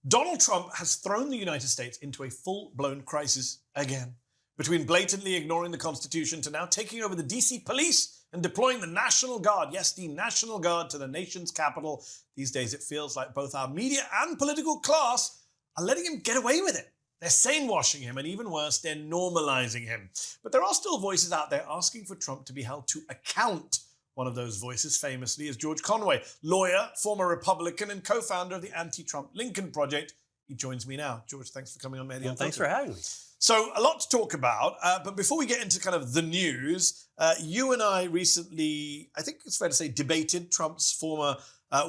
Donald Trump has thrown the United States into a full-blown crisis again. Between blatantly ignoring the Constitution to now taking over the DC police and deploying the National Guard, yes, the National Guard, to the nation's capital, these days it feels like both our media and political class are letting him get away with it. They're sane-washing him, and even worse, they're normalizing him. But there are still voices out there asking for Trump to be held to account. One of those voices, famously, is George Conway, lawyer, former Republican, and co-founder of the anti-Trump Lincoln Project. He joins me now. George, thanks for coming on Mehdi. Well, thanks for having me. So, a lot to talk about, but before we get into kind of the news, you and I recently, I think it's fair to say, debated Trump's former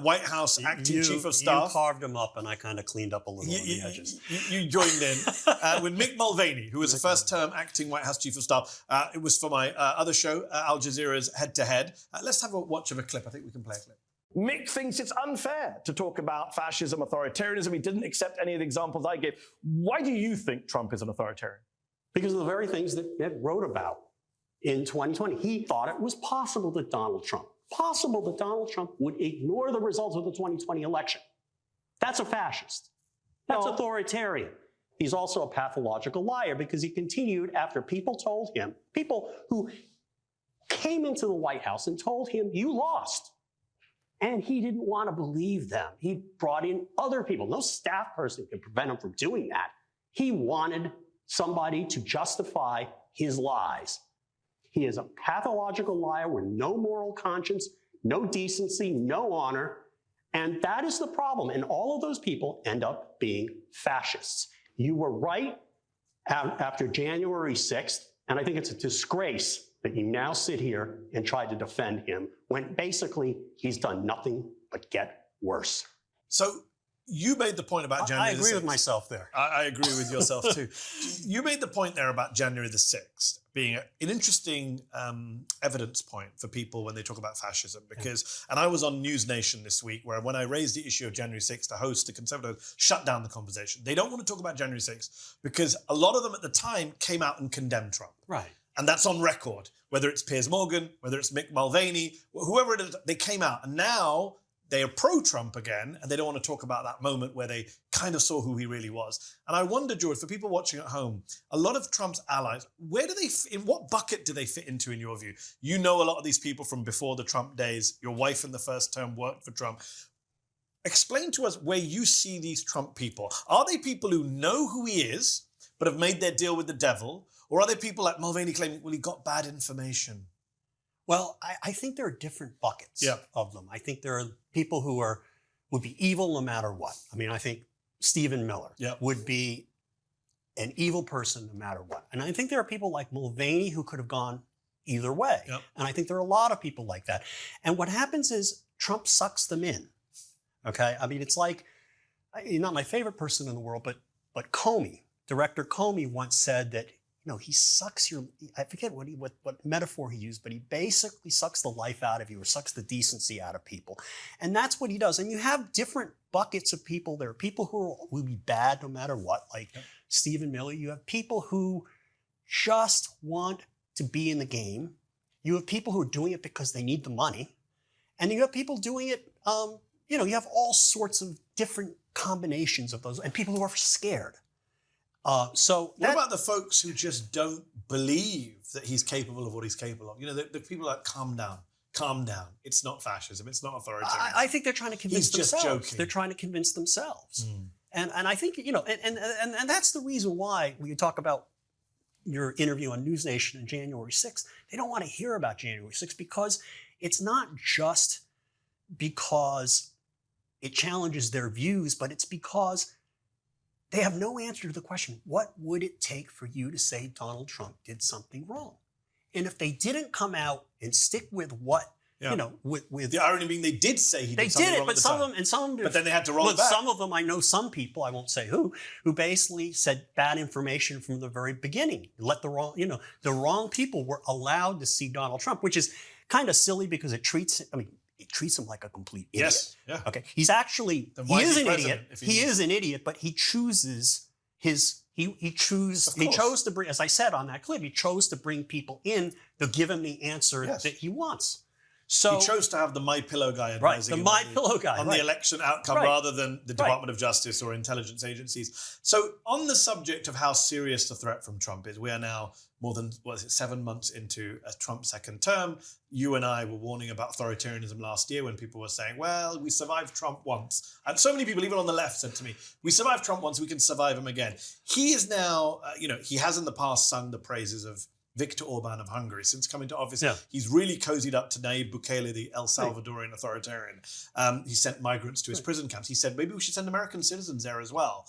White House acting chief of staff. You carved him up, and I kind of cleaned up a little on the edges. You joined in with Mick Mulvaney, who was the first-term acting White House chief of staff. It was for my other show, Al Jazeera's Head to Head. Let's have a watch of a clip. I think we can play a clip. Mick thinks it's unfair to talk about fascism, authoritarianism. He didn't accept any of the examples I gave. Why do you think Trump is an authoritarian? Because of the very things that Ed wrote about in 2020. He thought it was possible that Donald Trump would ignore the results of the 2020 election. That's a fascist. That's authoritarian. He's also a pathological liar because he continued after people told him, people who came into the White House and told him, you lost. And he didn't want to believe them. He brought in other people. No staff person could prevent him from doing that. He wanted somebody to justify his lies. He is a pathological liar with no moral conscience, no decency, no honor. And that is the problem. And all of those people end up being fascists. You were right after January 6th. And I think it's a disgrace that you now sit here and try to defend him when basically he's done nothing but get worse. So you made the point about January the 6th. I agree with myself there. I agree with yourself too. You made the point there about January the 6th being an interesting evidence point for people when they talk about fascism. Because, and I was on News Nation this week where when I raised the issue of January 6th, the host, the conservatives, shut down the conversation. They don't want to talk about January 6th because a lot of them at the time came out and condemned Trump. Right. And that's on record, whether it's Piers Morgan, whether it's Mick Mulvaney, whoever it is, they came out. And now they are pro-Trump again, and they don't want to talk about that moment where they kind of saw who he really was. And I wonder, George, for people watching at home, a lot of Trump's allies, where do they, in what bucket do they fit into in your view? You know a lot of these people from before the Trump days. Your wife in the first term worked for Trump. Explain to us where you see these Trump people. Are they people who know who he is, but have made their deal with the devil? Or are there people like Mulvaney claiming, well, he got bad information? Well, I think there are different buckets of them. I think there are people who would be evil no matter what. I mean, I think Stephen Miller would be an evil person no matter what. And I think there are people like Mulvaney who could have gone either way. And I think there are a lot of people like that. And what happens is Trump sucks them in. Okay? I mean, it's like, he's not my favorite person in the world, but Comey, Director Comey once said that, you know, he sucks your, I forget what metaphor he used, but he basically sucks the life out of you or sucks the decency out of people. And that's what he does. And you have different buckets of people. There are people who will be bad no matter what, like Stephen Miller. You have people who just want to be in the game. You have people who are doing it because they need the money. And you have people doing it, you know, you have all sorts of different combinations of those, and people who are scared. What about the folks who just don't believe that he's capable of what he's capable of? You know, the people like, calm down. It's not fascism. It's not authoritarian. I think they're trying to convince themselves. Just joking. They're trying to convince themselves. And I think, you know, and that's the reason why when you talk about your interview on News Nation on January 6th, they don't want to hear about January 6th because it's not just because it challenges their views, but it's because they have no answer to the question, what would it take for you to say Donald Trump did something wrong? And if they didn't come out and stick with what, you know, with the irony being they did say he did something wrong but some of them, but then they had to roll it back. Some of them, I know some people, I won't say who basically said bad information from the very beginning. Let the wrong, you know, the wrong people were allowed to see Donald Trump, which is kind of silly because it treats him like a complete idiot. Yes. Yeah. Okay. He's actually, he is an idiot. He is an idiot, but he chooses his, he chose to bring, as I said on that clip, he chose to bring people in to give him the answer that he wants. So he chose to have the My Pillow guy right, advising the him My Pillow guy on right. the election outcome Right. rather than the Department of Justice or intelligence agencies. So on the subject of how serious the threat from Trump is, we are now more than, 7 months into a Trump second term. You and I were warning about authoritarianism last year when people were saying, well, we survived Trump once. And so many people, even on the left, said to me, we survived Trump once, we can survive him again. He is now, he has in the past sung the praises of Viktor Orban of Hungary. Since coming to office, he's really cozied up to Nayib Bukele, the El Salvadorian authoritarian. He sent migrants to his prison camps. He said, maybe we should send American citizens there as well.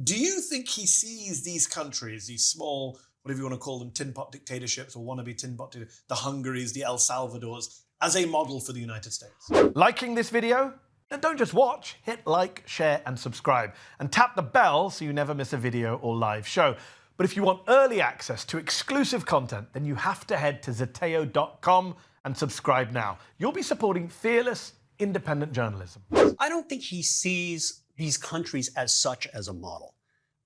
Do you think he sees these countries, these small, whatever you want to call them, tin pot dictatorships or wannabe tin pot dictatorships, the Hungaries, the El Salvadors, as a model for the United States? Liking this video? Then don't just watch, hit like, share, and subscribe. And tap the bell so you never miss a video or live show. But if you want early access to exclusive content, then you have to head to zeteo.com and subscribe now. You'll be supporting fearless, independent journalism. I don't think he sees these countries as such as a model,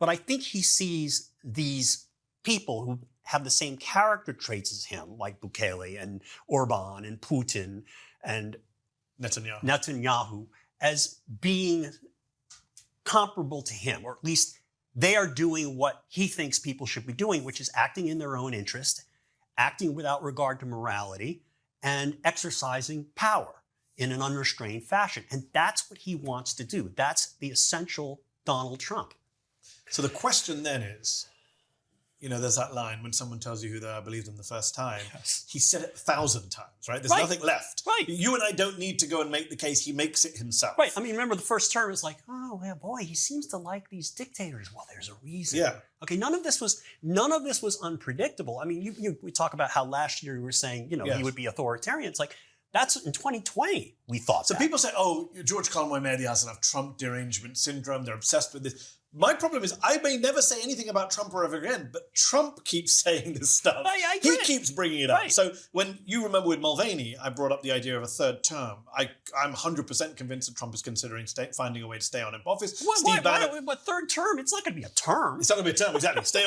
but I think he sees these people who have the same character traits as him, like Bukele and Orban and Putin and Netanyahu, as being comparable to him, or at least they are doing what he thinks people should be doing, which is acting in their own interest, acting without regard to morality, and exercising power in an unrestrained fashion. And that's what he wants to do. That's the essential Donald Trump. So the question then is, there's that line, when someone tells you who they are, believe them the first time. Yes. He said it 1,000 times, right? There's nothing left. Right. You and I don't need to go and make the case. He makes it himself. Right. I mean, remember the first term is like, oh, yeah, boy, he seems to like these dictators. Well, there's a reason. Yeah. Okay. None of this was unpredictable. I mean, we talk about how last year we were saying, he would be authoritarian. It's like, that's in 2020 we thought. So people say, oh, George Conway, Mehdi Hasan have Trump derangement syndrome. They're obsessed with this. My problem is I may never say anything about Trump or ever again, but Trump keeps saying this stuff. He keeps bringing it up. Right. So when you remember with Mulvaney, I brought up the idea of a third term. I'm 100% convinced that Trump is considering finding a way to stay on in office. Steve Bannon, but third term? It's not going to be a term. It's not going to be a term, exactly. Stay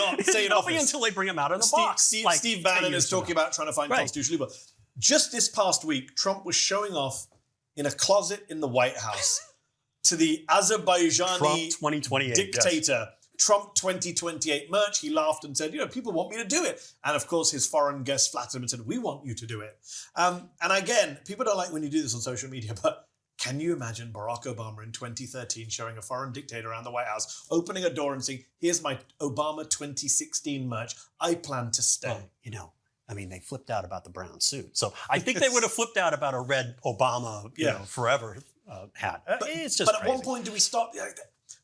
in office. Until they bring him out of the box. Steve Bannon is talking about trying to find constitutional loophole. Just this past week, Trump was showing off in a closet in the White House to the Azerbaijani Trump 2028 dictator, Trump 2028 merch. He laughed and said, people want me to do it. And of course, his foreign guests flattered him and said, we want you to do it. And again, people don't like when you do this on social media, but can you imagine Barack Obama in 2013 showing a foreign dictator around the White House, opening a door and saying, here's my Obama 2016 merch. I plan to stay. They flipped out about the brown suit. So I think they would have flipped out about a red Obama, forever hat. It's just But at one point, do we stop?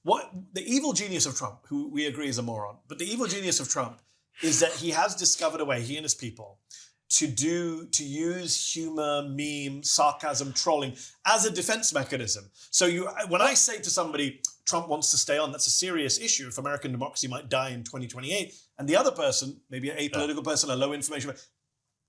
What the evil genius of Trump, who we agree is a moron, but the evil genius of Trump is that he has discovered a way, he and his people, to use humor, meme, sarcasm, trolling as a defense mechanism. So when I say to somebody, Trump wants to stay on, that's a serious issue. If American democracy might die in 2028, and the other person, maybe an apolitical person, a low information,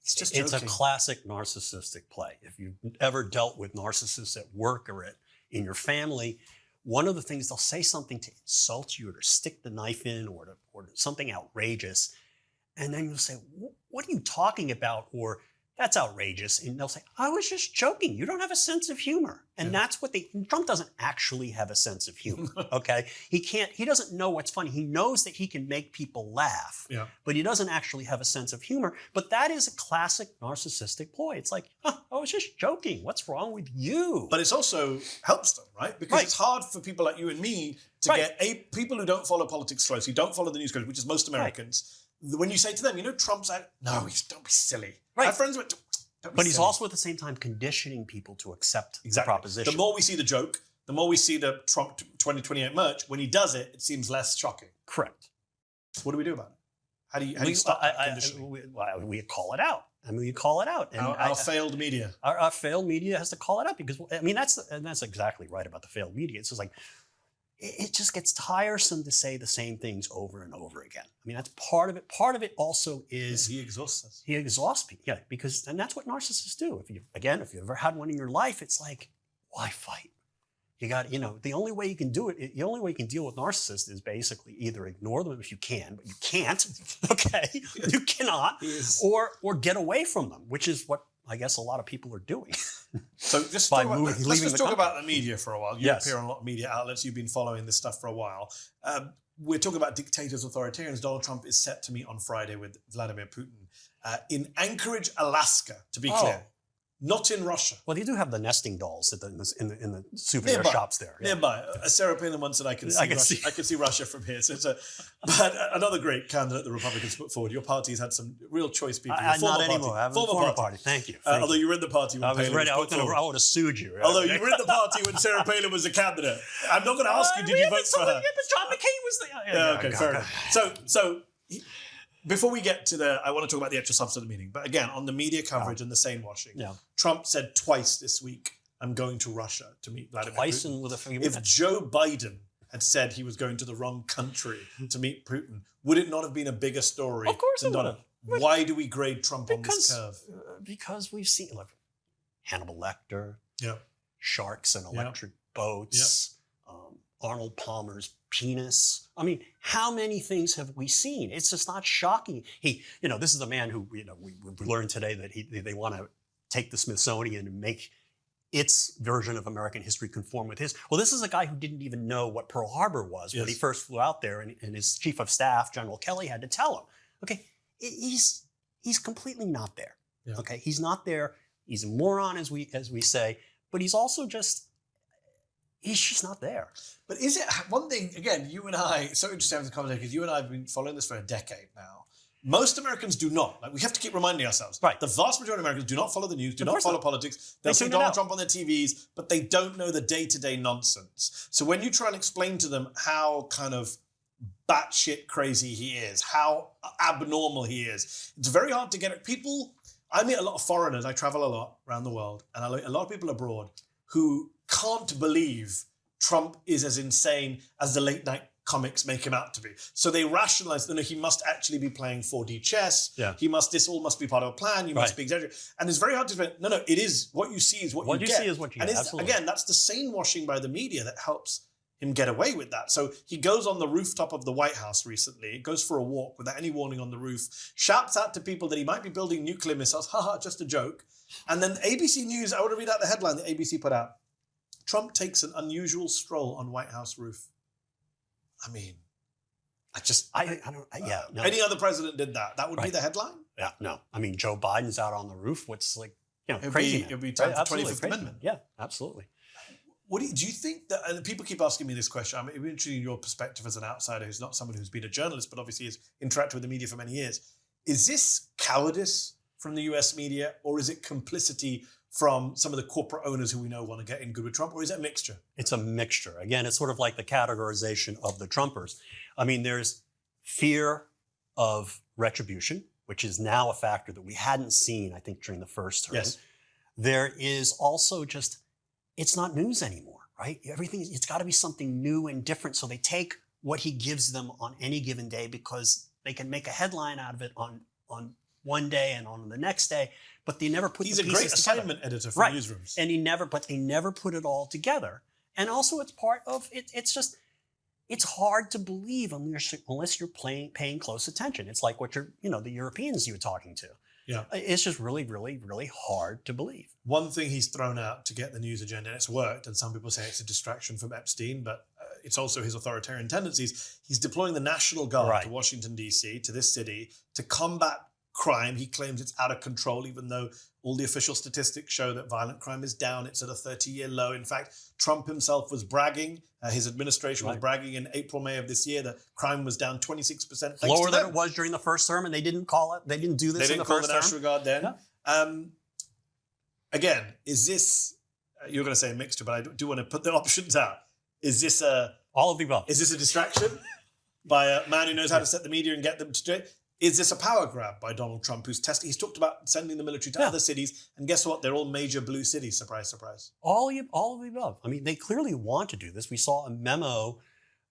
it's a classic narcissistic play. If you've ever dealt with narcissists at work or in your family, one of the things, they'll say something to insult you or to stick the knife in or something outrageous. And then you'll say, what are you talking about? Or that's outrageous. And they'll say, I was just joking. You don't have a sense of humor. And that's what Trump doesn't actually have a sense of humor. Okay. He doesn't know what's funny. He knows that he can make people laugh, but he doesn't actually have a sense of humor. But that is a classic narcissistic ploy. It's like, I was just joking. What's wrong with you? But it also helps them, right? Because it's hard for people like you and me to get people who don't follow politics closely, don't follow the news closely, which is most Americans. When you say to them, Trump's out, don't be silly. My friends went, but he's also at the same time conditioning people to accept the proposition. The more we see the joke, the more we see the Trump 2028 merch. When he does it, it seems less shocking. Correct. What do we do about it? How do you stop conditioning? We call it out. We call it out. And our failed media. Our failed media has to call it out because, that's exactly right about the failed media. It's just like, it just gets tiresome to say the same things over and over again. That's part of it. Part of it also is he exhausts us. He exhausts people. Yeah, and that's what narcissists do. If you've ever had one in your life, it's like, why fight? You got, the only way you can do it, the only way you can deal with narcissists is basically either ignore them if you can, but you can't. Okay, you cannot, or get away from them, which is what I guess a lot of people are doing. So let's just talk about the media for a while. You appear on a lot of media outlets. You've been following this stuff for a while. We're talking about dictators, authoritarians. Donald Trump is set to meet on Friday with Vladimir Putin in Anchorage, Alaska, to be clear. Not in Russia. Well, they do have the nesting dolls in the souvenir shops there. Yeah. Nearby. Sarah Palin once said, I can see Russia from here. So but another great candidate the Republicans put forward. Your party's had some real choice people. Not anymore. I have a former party. Thank you. Although you were in the party when Palin was put forward. I would have sued you. Right? Although you were in the party when Sarah Palin was a candidate. I'm not going to ask you, did you vote for her? Yeah, but John McCain was there. Okay, fair enough. So before we get to I want to talk about the actual substance of the meeting. But again, on the media coverage and the Sane-Washing, Trump said twice this week, I'm going to Russia to meet Vladimir Putin. And with a few if Joe Biden had said he was going to the wrong country to meet Putin, would it not have been a bigger story? Of course it would have. Why do we grade Trump on this curve? Because we've seen Hannibal Lecter, sharks and electric boats, Arnold Palmer's penis. I mean, how many things have we seen? It's just not shocking. This is a man who, we learned today that they want to take the Smithsonian and make its version of American history conform with his. Well, this is a guy who didn't even know what Pearl Harbor was when he first flew out there, and his chief of staff, General Kelly, had to tell him. Okay, he's completely not there. Yeah. Okay, he's not there. He's a moron, as we say, but he's also he's just not there. But is it one thing, again, you and I, so interesting having this conversation, because you and I have been following this for a decade now. Most Americans do not. We have to keep reminding ourselves. Right. The vast majority of Americans do not follow the news, do not follow politics. They'll see Donald Trump on their TVs, but they don't know the day-to-day nonsense. So when you try and explain to them how kind of batshit crazy he is, how abnormal he is, it's very hard to get it. I meet a lot of foreigners. I travel a lot around the world, and I meet a lot of people abroad who can't believe Trump is as insane as the late night comics make him out to be. So they rationalize, he must actually be playing 4D chess. Yeah. This all must be part of a plan. You must be exaggerating. And it's very hard to say, no, it is, what you see is what you get. What you see is what you get, absolutely. Again, that's the Sane-Washing by the media that helps him get away with that. So he goes on the rooftop of the White House recently, goes for a walk without any warning on the roof, shouts out to people that he might be building nuclear missiles, just a joke. And then ABC News, I want to read out the headline that ABC put out. Trump takes an unusual stroll on White House roof. I mean, any other president did that. That would be the headline? Yeah, no. I mean, Joe Biden's out on the roof. What's crazy? It would be time for 25th Amendment. Yeah, absolutely. Do you think that, and people keep asking me this question, I'm interested in your perspective as an outsider who's not someone who's been a journalist, but obviously has interacted with the media for many years. Is this cowardice from the US media, or is it complicity from some of the corporate owners who we know want to get in good with Trump, or is it a mixture? It's a mixture. Again, it's sort of like the categorization of the Trumpers. I mean, there's fear of retribution, which is now a factor that we hadn't seen, I think, during the first term. Yes. There is also it's not news anymore, right? It's got to be something new and different. So they take what he gives them on any given day because they can make a headline out of it on one day and on the next day, but they never put the pieces together. He's a great assignment editor for newsrooms. And they never put it all together. And also it's part of it. It's hard to believe unless you're paying close attention. It's like the Europeans you were talking to. Yeah. It's just really, really, really hard to believe. One thing he's thrown out to get the news agenda, and it's worked, and some people say it's a distraction from Epstein, but it's also his authoritarian tendencies. He's deploying the National Guard to Washington, D.C., to this city, to combat crime. He claims it's out of control, even though all the official statistics show that violent crime is down. It's at a 30-year low. In fact, Trump himself was bragging, his administration was bragging in April, May of this year that crime was down 26%. Lower than it was during the first term, and they didn't do this in the first term. They didn't call the National Guard then. Yeah. Again, is this, you're going to say a mixture, but I do want to put the options out. Is this all of the above? Is this a distraction by a man who knows how to set the media and get them to do it? Is this a power grab by Donald Trump, he's talked about sending the military to other cities, and guess what? They're all major blue cities. Surprise, surprise. All of the above. I mean, they clearly want to do this. We saw a memo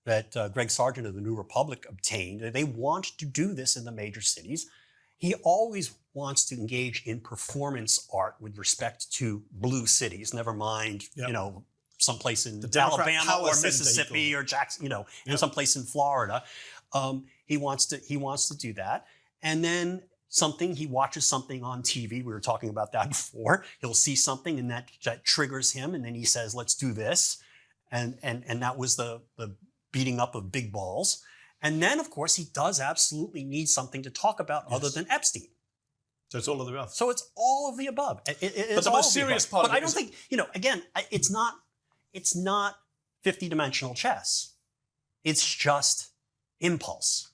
that Greg Sargent of the New Republic obtained. They want to do this in the major cities. He always wants to engage in performance art with respect to blue cities, never mind, someplace in Alabama or Mississippi or Jackson, someplace in Florida. He wants to do that. And then something, he watches something on TV. We were talking about that before. He'll see something and that triggers him, and then he says, let's do this. And that was the beating up of big balls. And then, of course, he does absolutely need something to talk about other than Epstein. So it's all of the above. So it's all of the above. But the most serious part of it, but I don't think, again, it's not 50-dimensional chess. It's just impulse.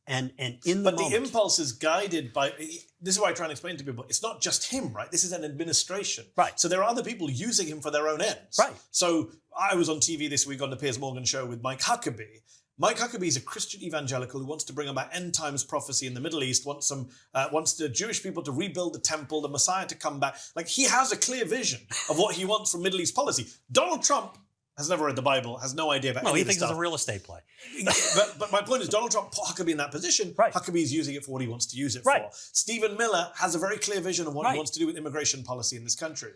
And in the moment. The impulse is guided by, this is why I try and explain to people, it's not just him, right? This is an administration. Right. So there are other people using him for their own ends. Right. So I was on TV this week on the Piers Morgan show with Mike Huckabee. Mike Huckabee is a Christian evangelical who wants to bring about end times prophecy in the Middle East, wants the Jewish people to rebuild the temple, the Messiah to come back. Like, he has a clear vision of what he wants from Middle East policy. Donald Trump has never read the Bible, has no idea about any of this stuff. He thinks it's a real estate play. but my point is, Donald Trump put Huckabee in that position. Right. Huckabee is using it for what he wants to use it Right. for. Stephen Miller has a very clear vision of what he wants to do with immigration policy in this country.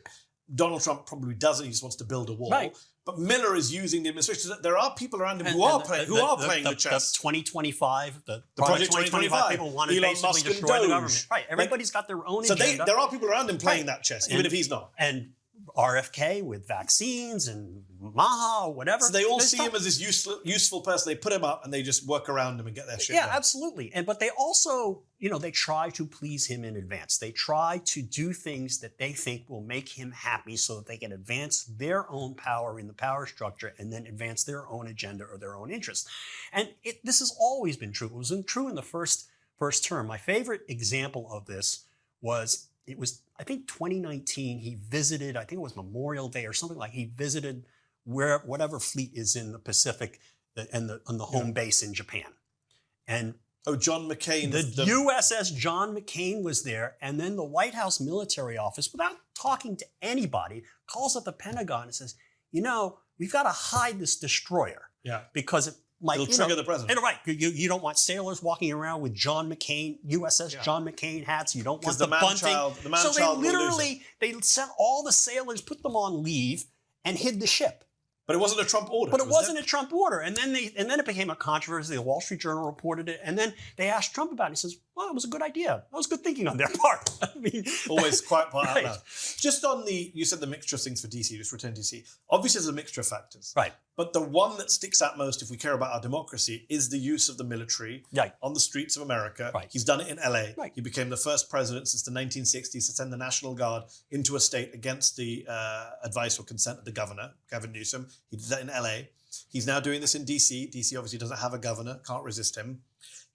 Donald Trump probably doesn't. He just wants to build a wall. Right. But Miller is using the administration. There are people around him who are playing the chess. The 2025, the Project 2025 people want to Elon basically Musk and destroy the Doge. government. Right. Everybody's got their own agenda. So there are people around him playing that chess, even if he's not. And RFK with vaccines and MAGA, whatever. So they all see him as this useful person. They put him up and they just work around him and get their shit done. Absolutely. But they also, they try to please him in advance. They try to do things that they think will make him happy so that they can advance their own power in the power structure and then advance their own agenda or their own interests. And this has always been true. It was true in the first term. My favorite example of this was, I think 2019, he visited, I think it was Memorial Day or something he visited whatever fleet is in the Pacific and the home base in Japan. And John McCain. The USS John McCain was there, and then the White House military office, without talking to anybody, calls up the Pentagon and says, we've got to hide this destroyer. Yeah. Because it'll trigger the president. Right. You don't want sailors walking around with John McCain, USS John McCain hats. You don't want the bunting. They sent all the sailors, put them on leave, and hid the ship. But it wasn't a Trump order. But it wasn't a Trump order. And then it became a controversy. The Wall Street Journal reported it. And then they asked Trump about it. He says, well, it was a good idea. That was good thinking on their part. I mean, always quite part out loud. Just on you said the mixture of things for DC, just return to DC. Obviously, there's a mixture of factors. Right. But the one that sticks out most, if we care about our democracy, is the use of the military on the streets of America. Right. He's done it in LA. Right. He became the first president since the 1960s to send the National Guard into a state against the advice or consent of the governor, Gavin Newsom. He did that in LA. He's now doing this in DC. DC obviously doesn't have a governor, can't resist him.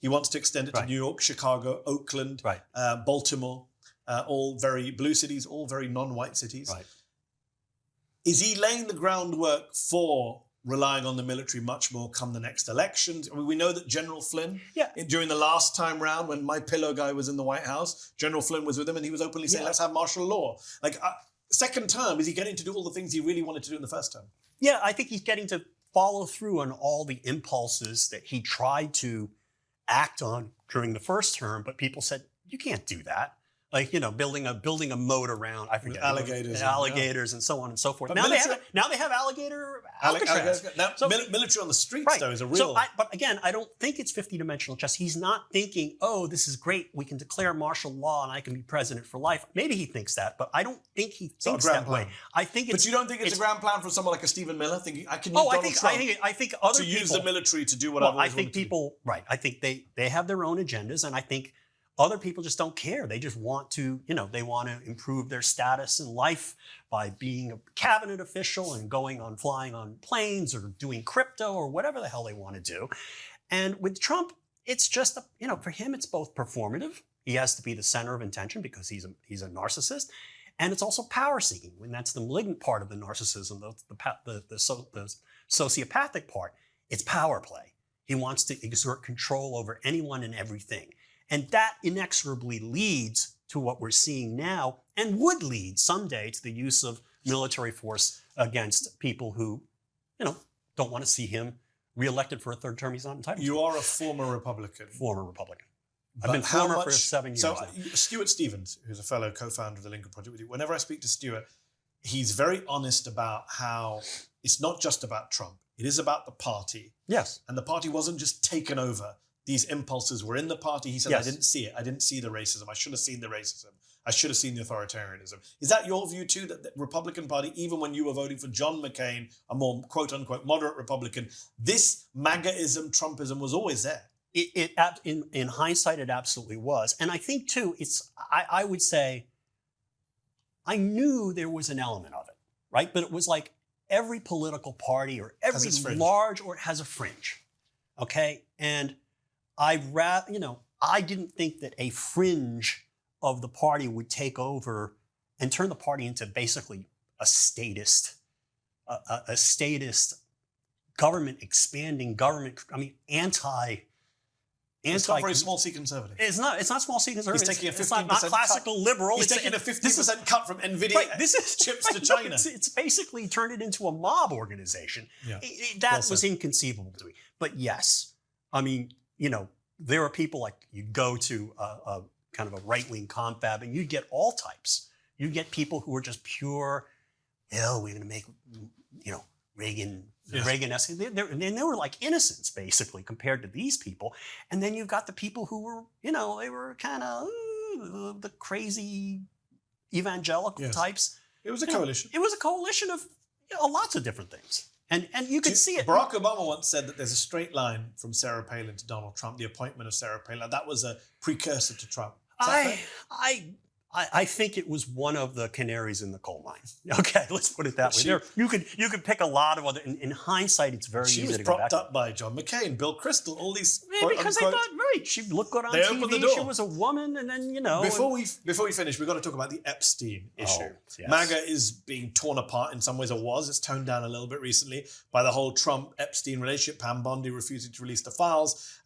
He wants to extend it to New York, Chicago, Oakland, Baltimore, all very blue cities, all very non-white cities. Right. Is he laying the groundwork for relying on the military much more come the next elections? I mean, we know that General Flynn, during the last time round when My Pillow guy was in the White House, General Flynn was with him and he was openly saying, let's have martial law. Second term, is he getting to do all the things he really wanted to do in the first term? Yeah, I think he's getting to follow through on all the impulses that he tried to act on during the first term, but people said, you can't do that. Building a moat around, I forget, alligators and so on and so forth. But now they have alligator Alcatraz. Military on the streets, though, is a real... But again, I don't think it's 50-dimensional chess. He's not thinking, this is great. We can declare martial law and I can be president for life. Maybe he thinks that, but I don't think he thinks that way. I think But you don't think it's a grand plan for someone like a Stephen Miller thinking, I can use Donald Trump I think other to people, use the military to do what I've always wanted to do. I think they have their own agendas, and I think other people just don't care. They just want to, they want to improve their status in life by being a cabinet official and flying on planes or doing crypto or whatever the hell they want to do. And with Trump, it's just, for him, it's both performative. He has to be the center of attention because he's a narcissist. And it's also power seeking. And that's the malignant part of the narcissism, the sociopathic part. It's power play. He wants to exert control over anyone and everything. And that inexorably leads to what we're seeing now and would lead someday to the use of military force against people who, don't want to see him reelected for a third term he's not entitled to. You are a former Republican. Former Republican. I've been former for 7 years. So Stuart Stevens, who's a fellow co-founder of the Lincoln Project with you, whenever I speak to Stuart, he's very honest about how it's not just about Trump. It is about the party. Yes. And the party wasn't just taken over. these impulses were in the party. He said, I didn't see it. I didn't see the racism. I should have seen the racism. I should have seen the authoritarianism. Is that your view too, that the Republican Party, even when you were voting for John McCain, a more quote-unquote moderate Republican, this MAGAism, Trumpism was always there? In hindsight, it absolutely was. And I think too, I would say, I knew there was an element of it, right? But it was like every political party or every large or has a fringe, okay? And I didn't think that a fringe of the party would take over and turn the party into basically a statist government expanding government. I mean, It's not very small C conservative. It's not small C conservative. He's taking a 15% it's not classical cut. liberal. He's taking a 15% cut from NVIDIA chips to China. It's basically turned it into a mob organization. Yeah. That was inconceivable to me. But yes, I mean, there are people like you'd go to a kind of a right-wing confab and you'd get all types. You'd get people who are just pure, we're going to make, Reagan. Yes. Reagan-esque. They were like innocents, basically, compared to these people. And then you've got the people who were, they were kind of the crazy evangelical types. It was a coalition. It was a coalition of lots of different things. And you could see it. Barack Obama once said that there's a straight line from Sarah Palin to Donald Trump, the appointment of Sarah Palin. That was a precursor to Trump. I think it was one of the canaries in the coal mine. Okay, let's put it that way. You could pick a lot of other. In hindsight, it's very easy to go back. She was propped up by John McCain, Bill Kristol, all these. Because they thought, she looked good on TV. Opened the door. She was a woman, and then Before we finish, we've got to talk about the Epstein issue. Yes. MAGA is being torn apart in some ways. It's toned down a little bit recently by the whole Trump-Epstein relationship. Pam Bondi refusing to release the files.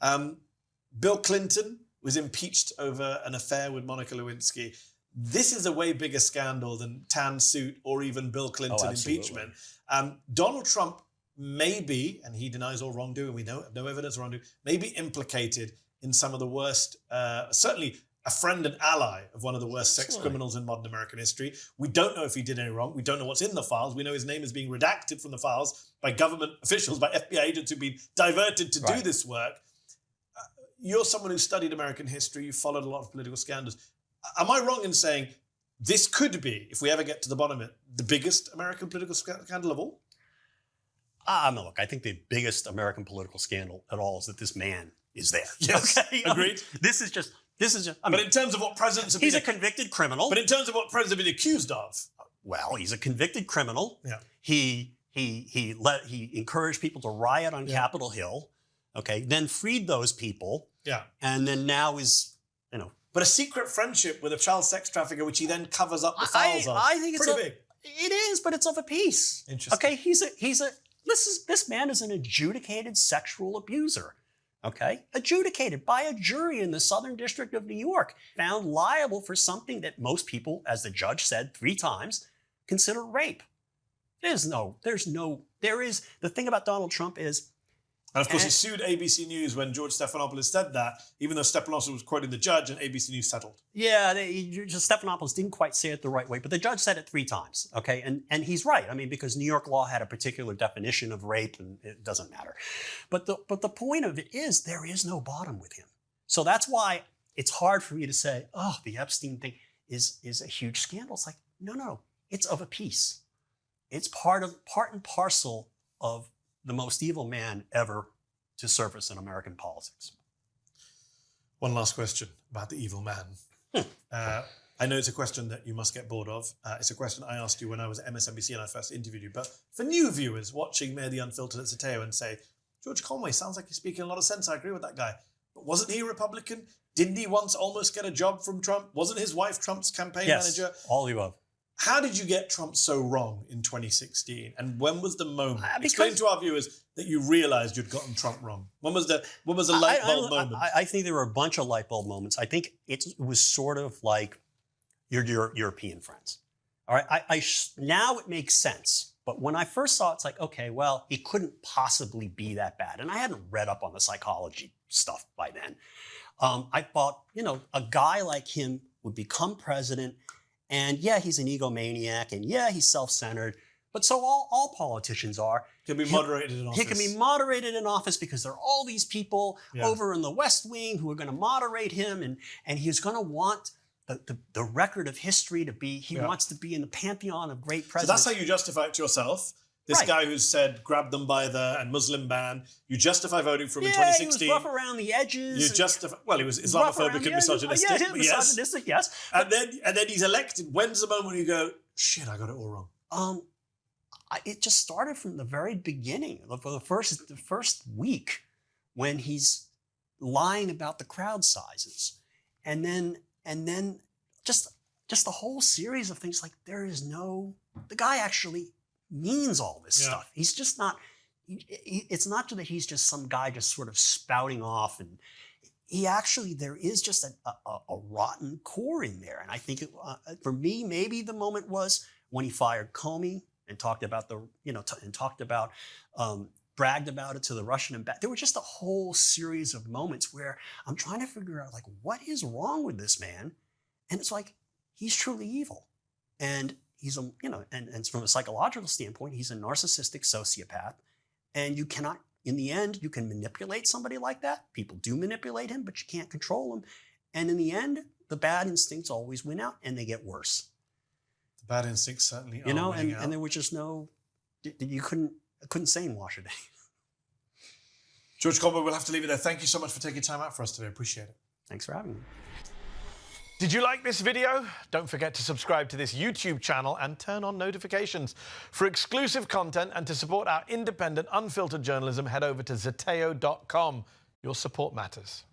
Bill Clinton was impeached over an affair with Monica Lewinsky. This is a way bigger scandal than Tan suit or even Bill Clinton impeachment. Donald Trump may be, and he denies all wrongdoing, we have no evidence of wrongdoing, may be implicated in some of the worst, certainly a friend and ally of one of the worst sex criminals in modern American history. We don't know if he did any wrong. We don't know what's in the files. We know his name is being redacted from the files by government officials, by FBI agents who've been diverted to do this work. You're someone who studied American history. You followed a lot of political scandals. Am I wrong in saying this could be, if we ever get to the bottom of it, the biggest American political scandal of all? Look, I think the biggest American political scandal at all is that this man is there. Yes, okay? Agreed. This is just. But in terms of what presidents have been... He's a convicted criminal. But in terms of what presidents have been accused of... Well, he's a convicted criminal. Yeah. He encouraged people to riot on Capitol Hill. Okay, then freed those people. Yeah. And then now is, But a secret friendship with a child sex trafficker, which he then covers up the files of. I think it's pretty big. It is, but it's of a piece. Interesting. Okay, this man is an adjudicated sexual abuser. Okay, adjudicated by a jury in the Southern District of New York, found liable for something that most people, as the judge said 3 times, consider rape. The thing about Donald Trump is. And of course, he sued ABC News when George Stephanopoulos said that, even though Stephanopoulos was quoting the judge and ABC News settled. Yeah, Stephanopoulos didn't quite say it the right way, but the judge said it 3 times, okay? And he's right. I mean, because New York law had a particular definition of rape, and it doesn't matter. But the point of it is there is no bottom with him. So that's why it's hard for me to say, the Epstein thing is a huge scandal. It's like, no, it's of a piece. It's part and parcel of the most evil man ever to surface in American politics. One last question about the evil man. I know it's a question that you must get bored of. It's a question I asked you when I was at MSNBC and I first interviewed you. But for new viewers watching Mehdi Unfiltered at Sateo and say, George Conway sounds like he's speaking a lot of sense. I agree with that guy. But wasn't he a Republican? Didn't he once almost get a job from Trump? Wasn't his wife Trump's campaign manager? All the above. How did you get Trump so wrong in 2016? And when was the moment? Explain to our viewers that you realized you'd gotten Trump wrong. When was the light bulb moment? I think there were a bunch of light bulb moments. I think it was sort of like your European friends. All right, now it makes sense. But when I first saw it, it's like, okay, well, he couldn't possibly be that bad. And I hadn't read up on the psychology stuff by then. I thought, a guy like him would become president. And yeah, he's an egomaniac, and yeah, he's self-centered, But so all politicians are. Can be moderated in office. He can be moderated in office because there are all these people over in the West Wing who are going to moderate him, and he's going to want the record of history to be, he wants to be in the pantheon of great presidents. So that's how you justify it to yourself. This guy who's said, grab them by the, and Muslim ban, you justify voting for him in 2016. He was rough around the edges. You justify, well, he was Islamophobic and misogynistic. Misogynistic, yes. And then he's elected. When's the moment when you go, shit, I got it all wrong? It just started from the very beginning, for the first week, when he's lying about the crowd sizes, and then just the whole series of things. Like, the guy actually means all this stuff. He's just not. It's not that he's just some guy just sort of spouting off, and there is just a rotten core in there. And I think for me, maybe the moment was when he fired Comey and talked about bragged about it to the Russian ambassador. There were just a whole series of moments where I'm trying to figure out, like, what is wrong with this man? And it's like, he's truly evil. And he's and from a psychological standpoint, he's a narcissistic sociopath. And you cannot, in the end, you can manipulate somebody like that. People do manipulate him, but you can't control him. And in the end, the bad instincts always win out, and they get worse. The bad instincts certainly are winning out. And there was just you couldn't Sane-Wash it. George Conway, we'll have to leave it there. Thank you so much for taking time out for us today. Appreciate it. Thanks for having me. Did you like this video? Don't forget to subscribe to this YouTube channel and turn on notifications. For exclusive content and to support our independent, unfiltered journalism, head over to zeteo.com. Your support matters.